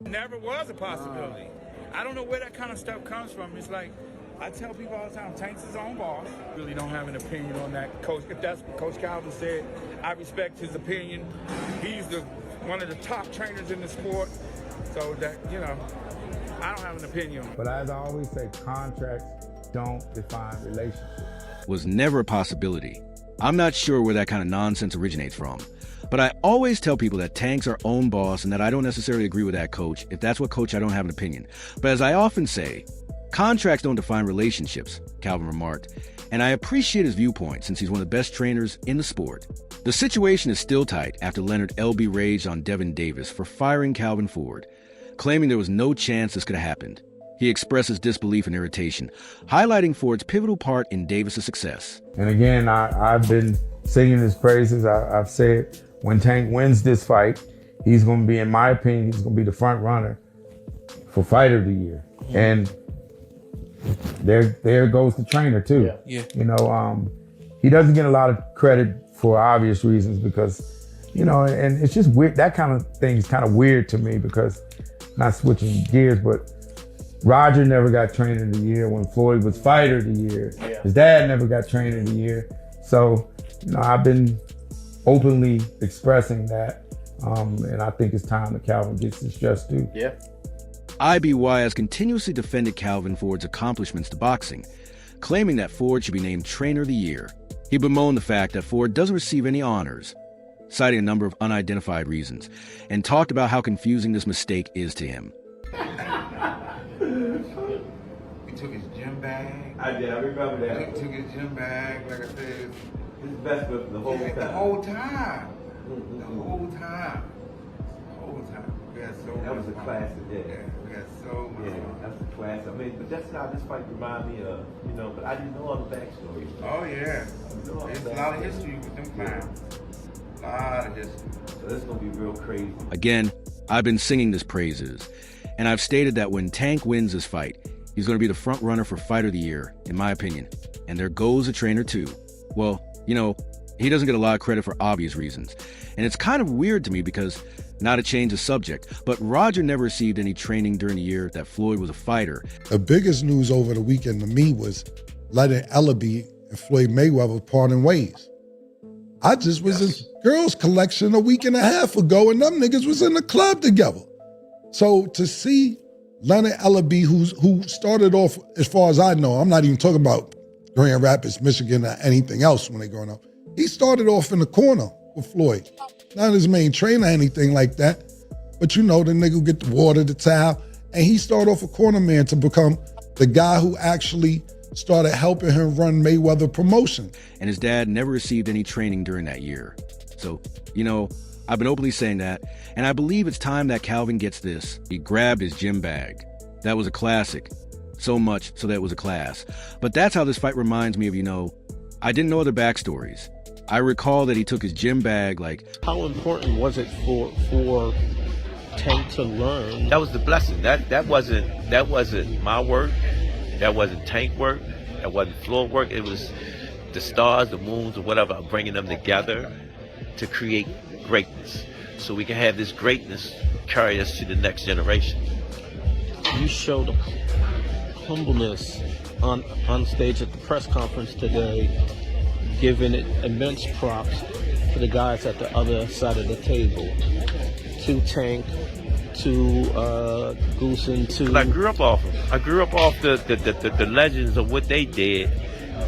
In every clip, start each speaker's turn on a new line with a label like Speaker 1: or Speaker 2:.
Speaker 1: Never was a possibility. I don't know where that kind of stuff comes from. It's like, I tell people all the time, Tank's his own boss. Really don't have an opinion on that. Coach, if that's what Coach Calvin said, I respect his opinion. He's one of the top trainers in the sport. So that, I don't have an opinion.
Speaker 2: But as I always say, contracts don't define relationships.
Speaker 3: Was never a possibility. I'm not sure where that kind of nonsense originates from. But I always tell people that Tank's our own boss and that I don't necessarily agree with that coach. If that's what coach, I don't have an opinion. But as I often say, contracts don't define relationships, Calvin remarked. And I appreciate his viewpoint since he's one of the best trainers in the sport. The situation is still tight after Leonard Ellerbe raged on Gervonta Davis for firing Calvin Ford, claiming there was no chance this could have happened. He expresses disbelief and irritation, highlighting Ford's pivotal part in Davis' success.
Speaker 2: And again, I've been singing his praises. I've said when Tank wins this fight, he's going to be, in my opinion, he's going to be the front runner for Fighter of the Year. And there goes the trainer too.
Speaker 4: Yeah.
Speaker 2: He doesn't get a lot of credit for obvious reasons because, and it's just weird. That kind of thing is kind of weird to me because, not switching gears, but Roger never got Trainer of the Year when Floyd was Fighter of the Year.
Speaker 4: Yeah.
Speaker 2: His dad never got Trainer of the Year. So, I've been openly expressing that, and I think it's time that Calvin gets his just due.
Speaker 4: Yeah.
Speaker 3: IBY has continuously defended Calvin Ford's accomplishments to boxing, claiming that Ford should be named Trainer of the Year. He bemoaned the fact that Ford doesn't receive any honors, citing a number of unidentified reasons, and talked about how confusing this mistake is to him.
Speaker 1: He took his gym bag.
Speaker 5: I remember that.
Speaker 1: He took his gym bag, like I said.
Speaker 5: His best with the whole time.
Speaker 1: The whole time. We had so
Speaker 5: That
Speaker 1: much
Speaker 5: was a
Speaker 1: fun.
Speaker 5: classic, yeah.
Speaker 1: We had so much
Speaker 5: Yeah,
Speaker 1: fun.
Speaker 5: that's the classic. But that's how this fight reminded me of, but I didn't know all the backstory.
Speaker 1: Oh, yeah. There's a lot of history with them clowns. A lot of history.
Speaker 5: So this is going to be real crazy.
Speaker 3: Again, I've been singing his praises, and I've stated that when Tank wins this fight, he's going to be the front runner for Fighter of the Year, in my opinion. And there goes a trainer too. Well, he doesn't get a lot of credit for obvious reasons. And it's kind of weird to me because, not to change the subject, but Roger never received any training during the year that Floyd was a fighter.
Speaker 6: The biggest news over the weekend to me was Leonard Ellerbe and Floyd Mayweather parting ways. I just was in girls' collection a week and a half ago and them niggas was in the club together. So to see Leonard Ellerbe, who started off, as far as I know, I'm not even talking about Grand Rapids, Michigan, or anything else when they growing up. He started off in the corner with Floyd. Not his main trainer or anything like that, but the nigga who get the water, the towel, and he started off a corner man to become the guy who actually started helping him run Mayweather promotion.
Speaker 3: And his dad never received any training during that year. So, I've been openly saying that, and I believe it's time that Calvin gets this. He grabbed his gym bag. That was a classic. So much so that it was a class. But that's how this fight reminds me of, I didn't know other backstories. I recall that he took his gym bag,
Speaker 7: How important was it for Tank to learn?
Speaker 8: That was the blessing. That wasn't my work. That wasn't Tank work. That wasn't floor work. It was the stars, the moons, or whatever, bringing them together to create greatness. So we can have this greatness carry us to the next generation.
Speaker 7: You showed humbleness on stage at the press conference today, giving it immense props to the guys at the other side of the table, to Tank, to Goose, and to...
Speaker 8: But I grew up off them. I grew up off the legends of what they did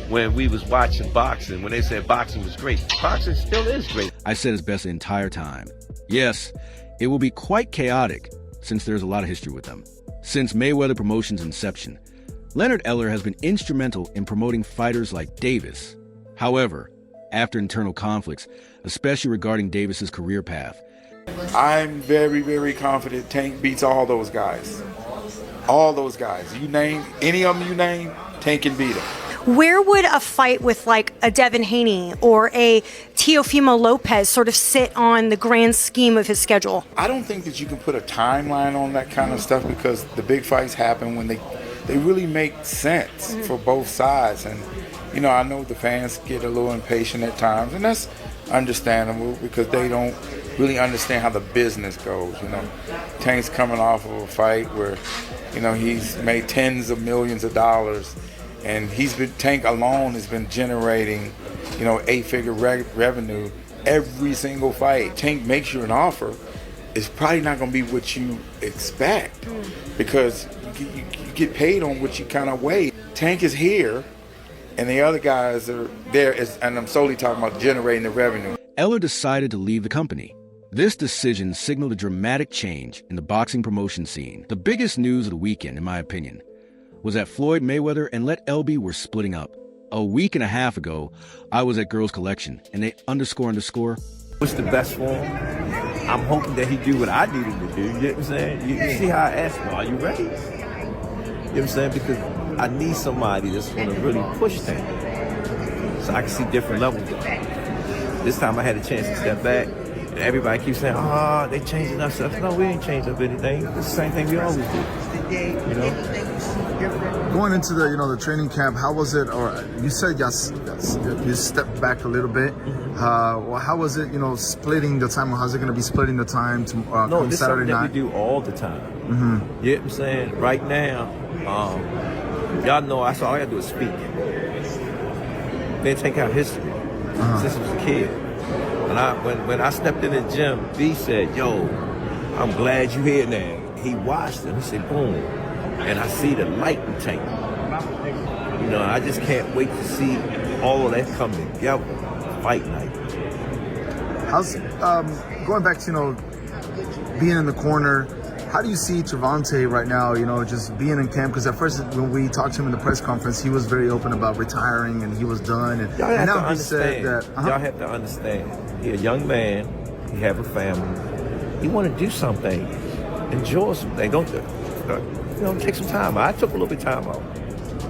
Speaker 8: when we was watching boxing, when they said boxing was great. Boxing still is great.
Speaker 3: I said his best the entire time. Yes, it will be quite chaotic since there's a lot of history with them. Since Mayweather Promotions' inception, Leonard Eller has been instrumental in promoting fighters like Davis. However, after internal conflicts, especially regarding Davis's career path,
Speaker 1: I'm very, very confident Tank beats all those guys. All those guys. You name, any of them you name, Tank can beat them.
Speaker 9: Where would a fight with like a Devin Haney or a Teofimo Lopez sort of sit on the grand scheme of his schedule?
Speaker 1: I don't think that you can put a timeline on that kind of stuff because the big fights happen when they really make sense for both sides. And, I know the fans get a little impatient at times, and that's understandable because they don't really understand how the business goes. You know, Tank's coming off of a fight where, you know, he's made tens of millions of dollars, and Tank alone has been generating, you know, 8-figure revenue every single fight. Tank makes you an offer, it's probably not going to be what you expect, because you get paid on what you kind of weigh. Tank is here, and the other guys are there, and I'm solely talking about generating the revenue.
Speaker 3: Eller decided to leave the company. This decision signaled a dramatic change in the boxing promotion scene. The biggest news of the weekend, in my opinion, was that Floyd Mayweather and Leonard Ellerbe were splitting up. A week and a half ago, I was at Girls Collection, and they underscore.
Speaker 5: What's the best for him? I'm hoping that he do what I need him to do. You know what I'm saying? You see how I asked him, are you ready? You know what I'm saying? Because I need somebody that's going to really push things, so I can see different levels of it. This time I had a chance to step back, and everybody keeps saying, they changing up stuff. No, we ain't changed up anything. It's the same thing we always do. You know?
Speaker 4: Going into the the training camp, how was it? Or you said yes, you stepped back a little bit. Well, how was it? Splitting the time. How's it going to be splitting the time to
Speaker 5: no,
Speaker 4: come
Speaker 5: this
Speaker 4: Saturday
Speaker 5: something
Speaker 4: night?
Speaker 5: That we do all the time. Mm-hmm. You know what I'm saying? Right now, y'all know all I gotta do is speak. Then take out history since I was a kid. When I stepped in the gym, B said, "Yo, I'm glad you here now." He watched it. He said, "Boom." And I see the light in Tank. I just can't wait to see all of that come together. Fight night.
Speaker 4: How's going back to being in the corner? How do you see Gervonta right now? Just being in camp, because at first when we talked to him in the press conference, he was very open about retiring and he was done. And now he said that
Speaker 5: y'all have to understand. He's a young man. He have a family. He want to do something. Enjoy something. Don't take some time. I took a little bit of time out.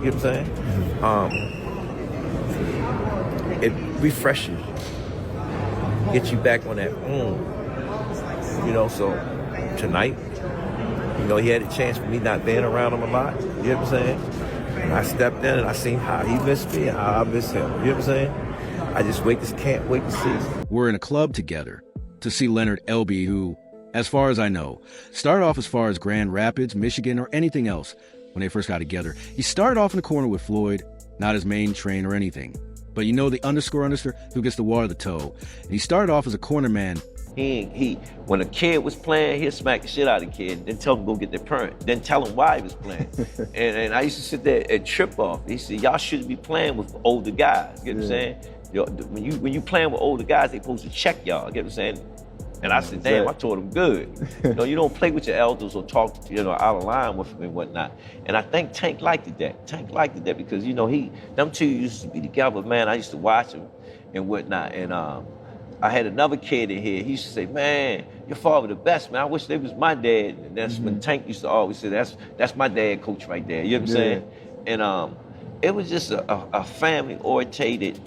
Speaker 5: You know what I'm saying? Mm-hmm. It refreshes you. Get you back on that. So tonight, he had a chance for me not being around him a lot. You know what I'm saying? And I stepped in and I seen how he missed me and how I missed him. You know what I'm saying? I just can't wait to see.
Speaker 3: We're in a club together to see Leonard Ellerbe, who, as far as I know, started off as far as Grand Rapids, Michigan, or anything else when they first got together. He started off in the corner with Floyd, not his main train or anything. But the underscore who gets the water the toe. And he started off as a corner man.
Speaker 8: He when a kid was playing, he'd smack the shit out of the kid, then tell him to go get their parent, then tell him why he was playing. and I used to sit there and trip off. He said, y'all shouldn't be playing with older guys. You know what I'm saying? When you playing with older guys, they supposed to check y'all. You know what I'm saying? And I said, damn, I told him good. You don't play with your elders or talk, out of line with them and whatnot. And I think Tank liked it that. Tank liked it that because, them two used to be together, man. I used to watch them and whatnot. And I had another kid in here. He used to say, man, your father the best, man. I wish they was my dad. And that's when Tank used to always say, that's my dad coach right there. You know what I'm saying? And it was just a family-orientated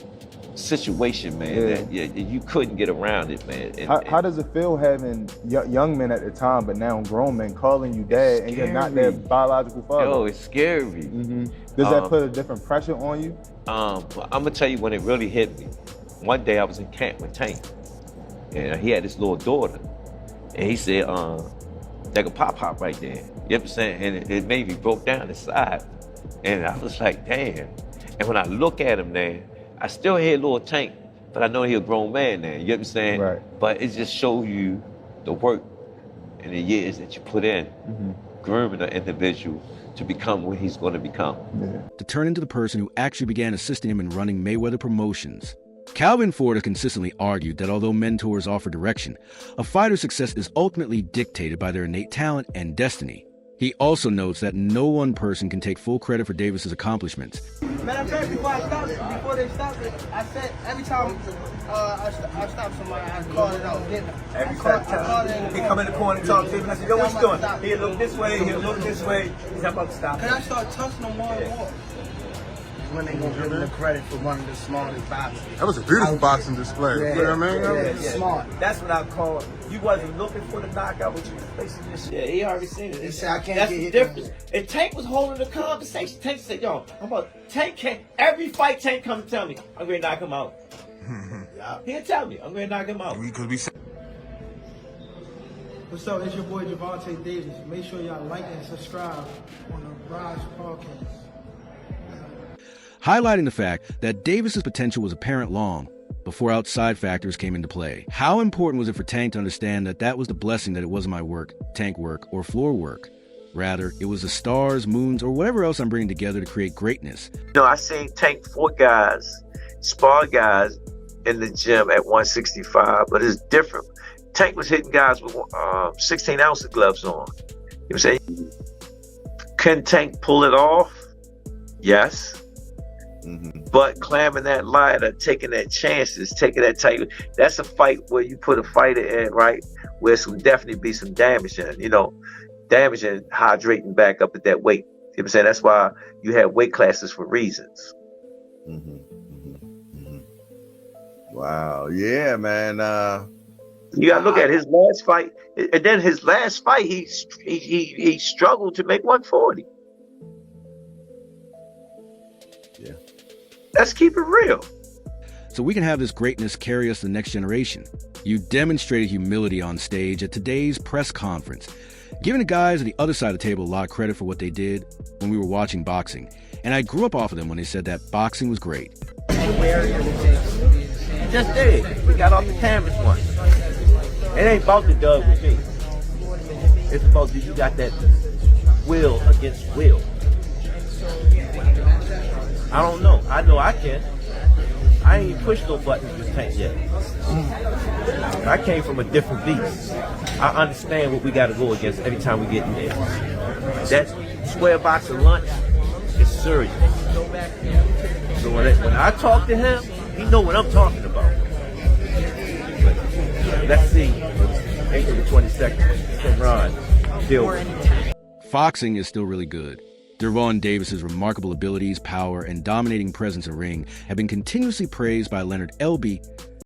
Speaker 8: situation, man. Yeah. That you couldn't get around it, man.
Speaker 10: How does it feel having young men at the time, but now grown men calling you dad, and you're not their biological father?
Speaker 8: Yo, it's scary.
Speaker 10: Mm-hmm. Does that put a different pressure on you?
Speaker 8: I'm gonna tell you when it really hit me. One day I was in camp with Tank, and he had this little daughter, and he said, "Like a pop right there." You know what I'm saying? And it made me broke down inside, and I was like, "Damn!" And when I look at him there, I still hear little Tank, but I know he's a grown man now. You know what I'm saying?
Speaker 10: Right.
Speaker 8: But it just shows you the work and the years that you put in, grooming an individual to become what he's going to become.
Speaker 10: Yeah.
Speaker 3: To turn into the person who actually began assisting him in running Mayweather Promotions. Calvin Ford has consistently argued that although mentors offer direction, a fighter's success is ultimately dictated by their innate talent and destiny. He also notes that no one person can take full credit for Davis's accomplishments.
Speaker 11: Man, before they stopped it, I said every time I stop somebody, I call it out.
Speaker 5: Every time he come in the corner and talk to him, I said, yo, what you doing? He'll look this way, he'll look this way. He's not about to stop.
Speaker 11: And I start touching them more and more. When they gonna give him the credit for one of the smartest boxers.
Speaker 4: That was a beautiful boxing display.
Speaker 11: Yeah.
Speaker 4: You know what I mean?
Speaker 11: Smart.
Speaker 5: That's what I call, you wasn't looking for the knockout, but you was facing this shit.
Speaker 8: Yeah, he already seen it.
Speaker 11: He said, I can't
Speaker 8: That's
Speaker 11: get
Speaker 8: the
Speaker 11: hit.
Speaker 8: difference. And Tank was holding the conversation. Tank said, yo, Tank can't, every fight Tank come to tell me, I'm going to knock him out. He'll tell me, I'm going to knock him out.
Speaker 4: Because we
Speaker 11: What's up? It's your boy Gervonta Davis. Make sure y'all like and subscribe on the Rise podcast.
Speaker 3: Highlighting the fact that Davis's potential was apparent long before outside factors came into play. How important was it for Tank to understand that that was the blessing, that it wasn't my work, tank work, or floor work? Rather, it was the stars, moons, or whatever else I'm bringing together to create greatness.
Speaker 8: I seen Tank 4 guys, spar guys in the gym at 165, but it's different. Tank was hitting guys with 16-ounce gloves on. You know what I'm saying? Can Tank pull it off? Yes. But climbing that ladder, taking that chances, taking that type, that's a fight where you put a fighter in, right? Where it's definitely be some damage in, damage and hydrating back up at that weight. You know what I'm saying? That's why you have weight classes for reasons.
Speaker 12: Wow. Yeah, man.
Speaker 8: You gotta look at his last fight, and then his last fight, he struggled to make 140.
Speaker 12: Yeah.
Speaker 8: Let's keep it real.
Speaker 3: So we can have this greatness carry us to the next generation. You demonstrated humility on stage at today's press conference, giving the guys at the other side of the table a lot of credit for what they did when we were watching boxing. And I grew up off of them when they said that boxing was great.
Speaker 5: Just did. We got off the canvas once. It ain't about the dub with me. It's about you got that will against will. I don't know. I know I can. I ain't even pushed no buttons with Tank yet. I came from a different beast. I understand what we got to go against every time we get in there. That square box of lunch is serious. So when I talk to him, he know what I'm talking about. But let's see. April the 22nd. Can Ron deal with it.
Speaker 3: Foxing is still really good. Gervonta Davis's remarkable abilities, power, and dominating presence in ring have been continuously praised by Leonard Ellerbe